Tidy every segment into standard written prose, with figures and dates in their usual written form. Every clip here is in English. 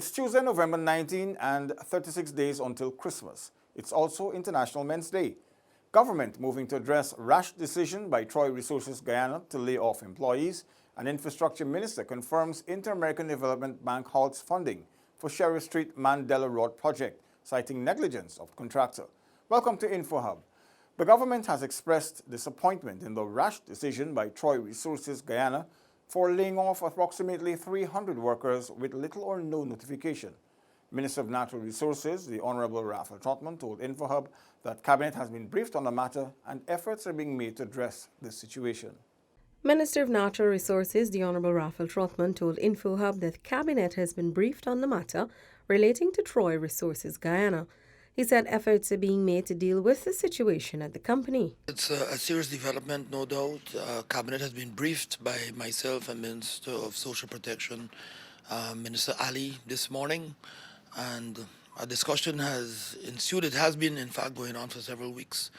It's Tuesday, November 19 and 36 days until Christmas. It's also International Men's Day. Government moving to address rash decision by Troy Resources Guyana to lay off employees. An infrastructure minister confirms Inter-American Development Bank halts funding for Sheriff Street Mandela Road project, citing negligence of contractor. Welcome to InfoHub. The government has expressed disappointment in the rash decision by Troy Resources Guyana for laying off approximately 300 workers with little or no notification. Minister of Natural Resources, the Honorable Raphael Trotman, told InfoHub that Cabinet has been briefed on the matter and efforts are being made to address this situation. Minister of Natural Resources, the Honorable Raphael Trotman, told InfoHub that Cabinet has been briefed on the matter relating to Troy Resources Guyana. He said efforts are being made to deal with the situation at the company. It's a serious development, no doubt. Cabinet has been briefed by myself and Minister of Social Protection, Minister Ali, this morning, and a discussion has ensued. It has been, in fact, going on for several weeks.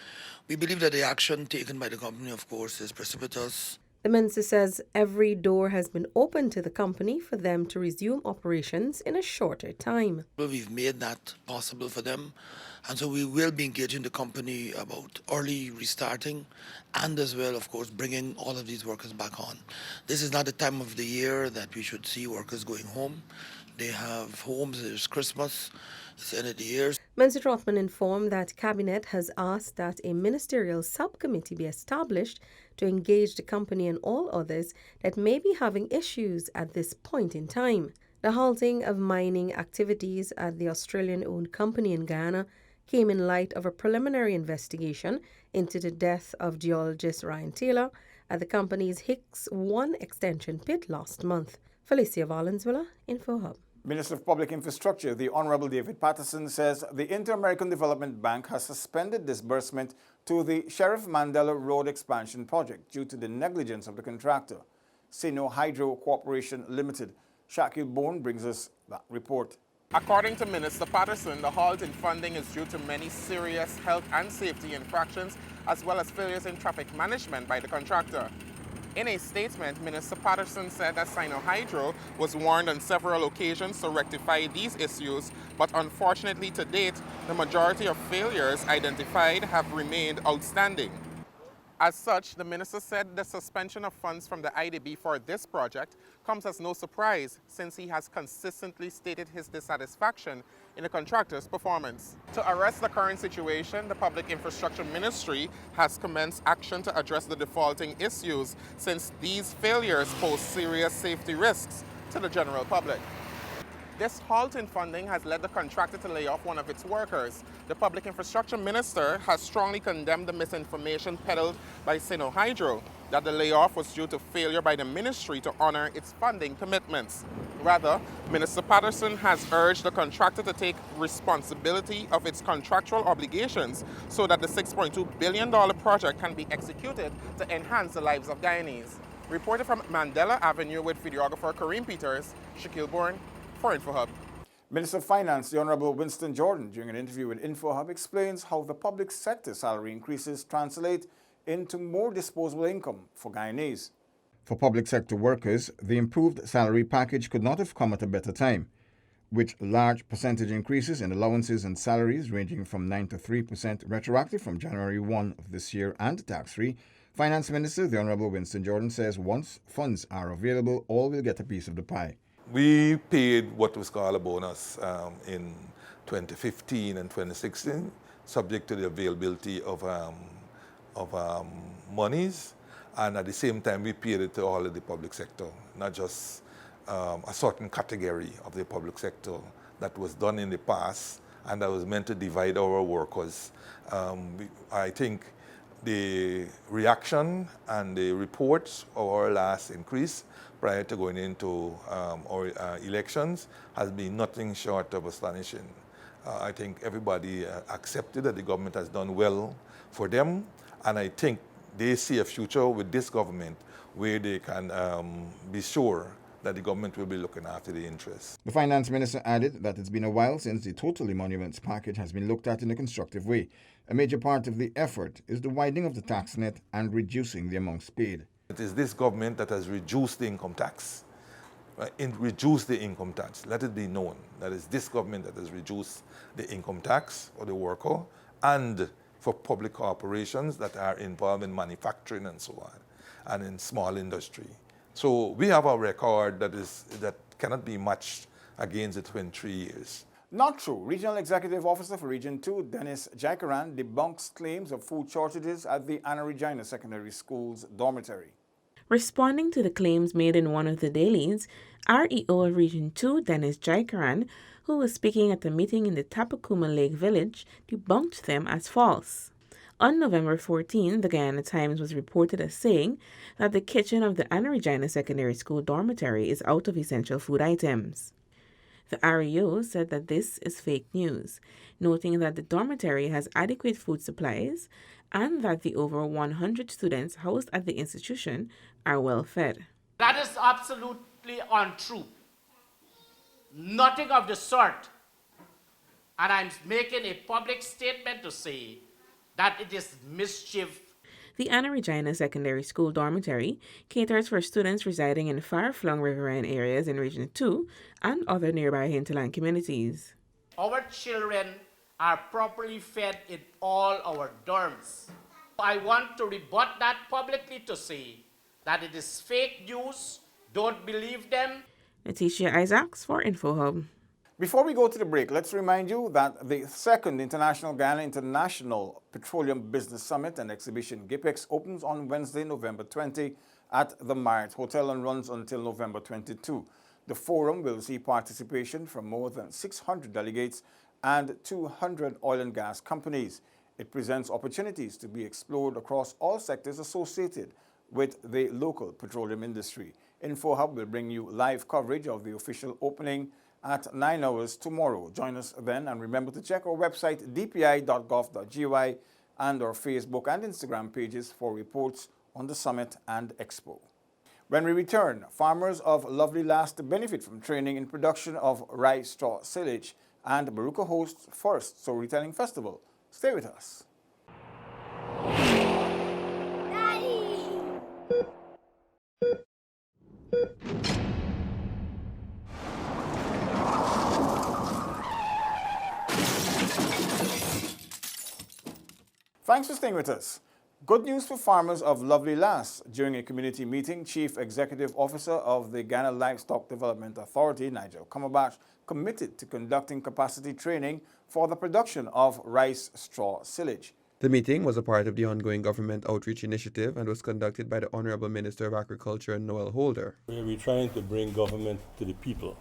We believe that the action taken by the company, of course, is precipitous. The minister says every door has been opened to the company for them to resume operations in a shorter time. We've made that possible for them, and so we will be engaging the company about early restarting and as well, of course, bringing all of these workers back on. This is not the time of the year that we should see workers going home. They have homes, there's Christmas, it's the end of the year. Minister Trotman informed that Cabinet has asked that a ministerial subcommittee be established to engage the company and all others that may be having issues at this point in time. The halting of mining activities at the Australian-owned company in Guyana came in light of a preliminary investigation into the death of geologist Ryan Taylor at the company's Hicks 1 extension pit last month. Felicia Valenzuela, InfoHub. Minister of Public Infrastructure, the Honorable David Patterson, says the Inter-American Development Bank has suspended disbursement to the Sheriff Mandela Road expansion project due to the negligence of the contractor. Sino Hydro Corporation Limited. Shakil Bourne brings us that report. According to Minister Patterson, the halt in funding is due to many serious health and safety infractions as well as failures in traffic management by the contractor. In a statement, Minister Patterson said that Sino Hydro was warned on several occasions to rectify these issues, but unfortunately to date, the majority of failures identified have remained outstanding. As such, the minister said the suspension of funds from the IDB for this project comes as no surprise, since he has consistently stated his dissatisfaction in the contractor's performance. To arrest the current situation, the Public Infrastructure Ministry has commenced action to address the defaulting issues, since these failures pose serious safety risks to the general public. This halt in funding has led the contractor to lay off one of its workers. The Public Infrastructure Minister has strongly condemned the misinformation peddled by Sino Hydro that the layoff was due to failure by the ministry to honor its funding commitments. Rather, Minister Patterson has urged the contractor to take responsibility of its contractual obligations so that the $6.2 billion project can be executed to enhance the lives of Guyanese. Reported from Mandela Avenue with videographer Kareem Peters, Shakil Bourne, for InfoHub. Minister of Finance, the Honorable Winston Jordan, during an interview with InfoHub, explains how the public sector salary increases translate into more disposable income for Guyanese. For public sector workers, the improved salary package could not have come at a better time. With large percentage increases in allowances and salaries ranging from 9 to 3% retroactive from January 1 of this year and tax-free, Finance Minister, the Honorable Winston Jordan, says once funds are available, all will get a piece of the pie. We paid what was called a bonus in 2015 and 2016, subject to the availability of monies, and at the same time we paid it to all of the public sector, not just a certain category of the public sector that was done in the past and that was meant to divide our workers. I think the reaction and the reports of our last increase prior to going into our elections has been nothing short of astonishing. I think everybody accepted that the government has done well for them, and I think they see a future with this government where they can be sure that the government will be looking after the interests. The Finance Minister added that it's been a while since the total emoluments package has been looked at in a constructive way. A major part of the effort is the widening of the tax net and reducing the amounts paid. It is this government that has reduced the income tax reduce the income tax. Let it be known that it's this government that has reduced the income tax for the worker and for public corporations that are involved in manufacturing and so on, and in small industry. So we have a record that cannot be matched against the 23 years. Not true. Regional Executive Officer for Region 2, Dennis Jacaran, debunks claims of food shortages at the Anna Regina Secondary School's dormitory. Responding to the claims made in one of the dailies, REO of Region 2, Dennis Jacaran, who was speaking at a meeting in the Tapakuma Lake Village, debunked them as false. On November 14, the Guyana Times was reported as saying that the kitchen of the Anna Regina Secondary School dormitory is out of essential food items. The REO said that this is fake news, noting that the dormitory has adequate food supplies and that the over 100 students housed at the institution are well fed. That is absolutely untrue. Nothing of the sort. And I'm making a public statement to say that it is mischief. The Anna Regina Secondary School dormitory caters for students residing in far-flung riverine areas in Region 2 and other nearby hinterland communities. Our children are properly fed in all our dorms. I want to rebut that publicly to say that it is fake news. Don't believe them. Letitia Isaacs for InfoHub. Before we go to the break, let's remind you that the second International Guyana International Petroleum Business Summit and Exhibition GIPEX opens on Wednesday, November 20 at the Marriott Hotel and runs until November 22. The forum will see participation from more than 600 delegates and 200 oil and gas companies. It presents opportunities to be explored across all sectors associated with the local petroleum industry. InfoHub will bring you live coverage of the official opening at 9 hours tomorrow. Join us then, and remember to check our website dpi.gov.gy and our Facebook and Instagram pages for reports on the summit and expo. When we return, farmers of Lovely Last benefit from training in production of rice straw silage, and Baruka hosts first storytelling festival. Stay with us. Thanks for staying with us. Good news for farmers of Lovely Lass. During a community meeting, Chief Executive Officer of the Guyana Livestock Development Authority, Nigel Cumberbatch, committed to conducting capacity training for the production of rice straw silage. The meeting was a part of the ongoing government outreach initiative and was conducted by the Honorable Minister of Agriculture, Noel Holder. We're trying to bring government to the people.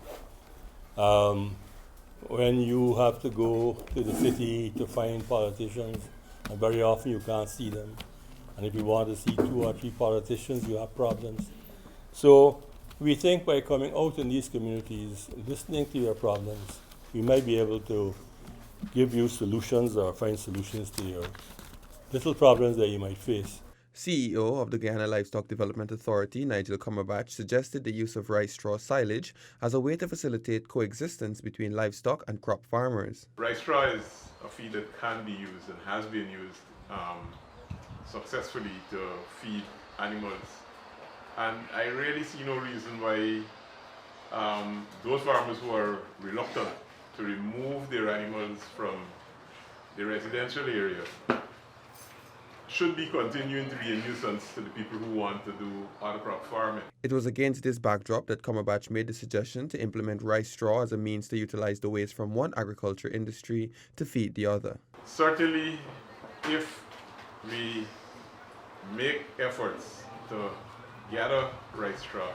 When you have to go to the city to find politicians, and very often you can't see them. And if you want to see 2 or 3 politicians, you have problems. So we think by coming out in these communities, listening to your problems, we might be able to give you solutions or find solutions to your little problems that you might face. CEO of the Guyana Livestock Development Authority, Nigel Cumberbatch, suggested the use of rice straw silage as a way to facilitate coexistence between livestock and crop farmers. Rice straw is a feed that can be used and has been used successfully to feed animals. And I really see no reason why those farmers who are reluctant to remove their animals from the residential area should be continuing to be a nuisance to the people who want to do other crop farming. It was against this backdrop that Cumberbatch made the suggestion to implement rice straw as a means to utilize the waste from one agriculture industry to feed the other. Certainly, if we make efforts to gather rice straw,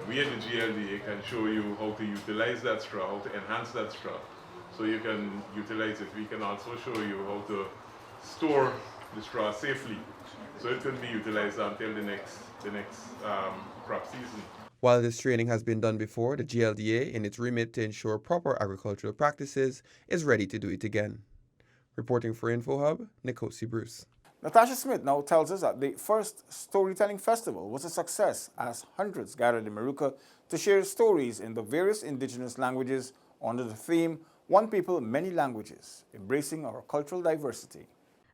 we at the GLDA can show you how to utilize that straw, how to enhance that straw, so you can utilize it. We can also show you how to store the straw safely, so it can be utilized until the next crop season. While this training has been done before, the GLDA, in its remit to ensure proper agricultural practices, is ready to do it again. Reporting for InfoHub, Nikosi Bruce. Natasha Smith now tells us that the first storytelling festival was a success as hundreds gathered in Maruka to share stories in the various indigenous languages under the theme One People, Many Languages, embracing our cultural diversity.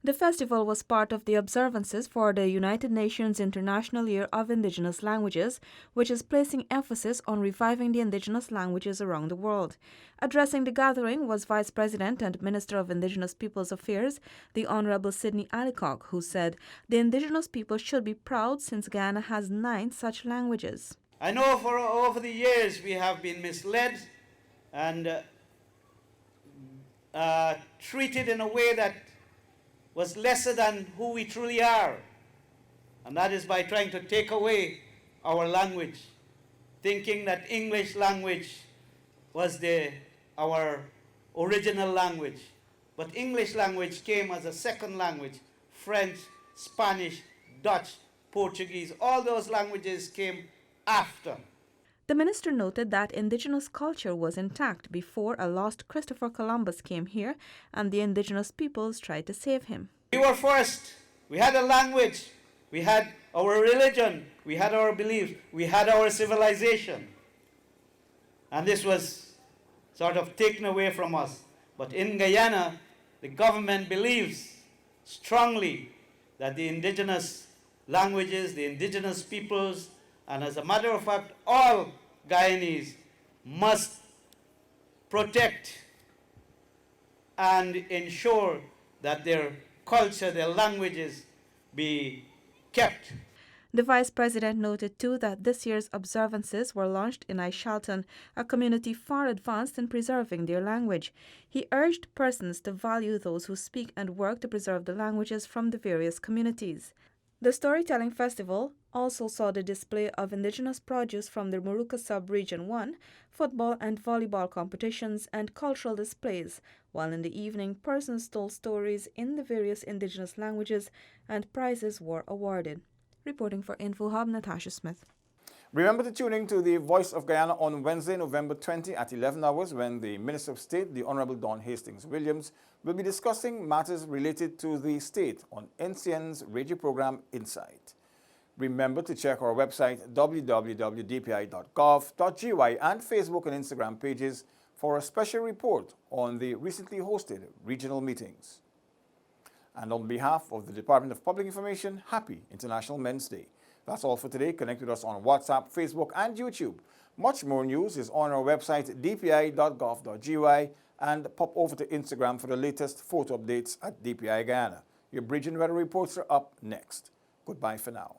The festival was part of the observances for the United Nations International Year of Indigenous Languages, which is placing emphasis on reviving the indigenous languages around the world. Addressing the gathering was Vice President and Minister of Indigenous Peoples Affairs, the Honorable Sidney Allicock, who said the indigenous people should be proud since Guyana has 9 such languages. I know for over the years we have been misled and treated in a way that was lesser than who we truly are, and that is by trying to take away our language, thinking that English language was our original language. But English language came as a second language. French, Spanish, Dutch, Portuguese, all those languages came after. The minister noted that indigenous culture was intact before a lost Christopher Columbus came here and the indigenous peoples tried to save him. We were first. We had a language. We had our religion. We had our beliefs. We had our civilization. And this was sort of taken away from us. But in Guyana, the government believes strongly that the indigenous languages, the indigenous peoples, and as a matter of fact, all Guyanese must protect and ensure that their culture, their languages be kept. The Vice President noted too that this year's observances were launched in Aishalton, a community far advanced in preserving their language. He urged persons to value those who speak and work to preserve the languages from the various communities. The Storytelling Festival also saw the display of indigenous produce from the Muruka Sub-Region 1, football and volleyball competitions, and cultural displays, while in the evening persons told stories in the various indigenous languages and prizes were awarded. Reporting for InfoHub, Natasha Smith. Remember to tune in to the Voice of Guyana on Wednesday, November 20 at 11 hours when the Minister of State, the Honorable Don Hastings Williams, will be discussing matters related to the state on NCN's radio program Insight. Remember to check our website www.dpi.gov.gy and Facebook and Instagram pages for a special report on the recently hosted regional meetings. And on behalf of the Department of Public Information, happy International Men's Day. That's all for today. Connect with us on WhatsApp, Facebook, and YouTube. Much more news is on our website, dpi.gov.gy, and pop over to Instagram for the latest photo updates at DPI Guyana. Your Bridge and Weather reports are up next. Goodbye for now.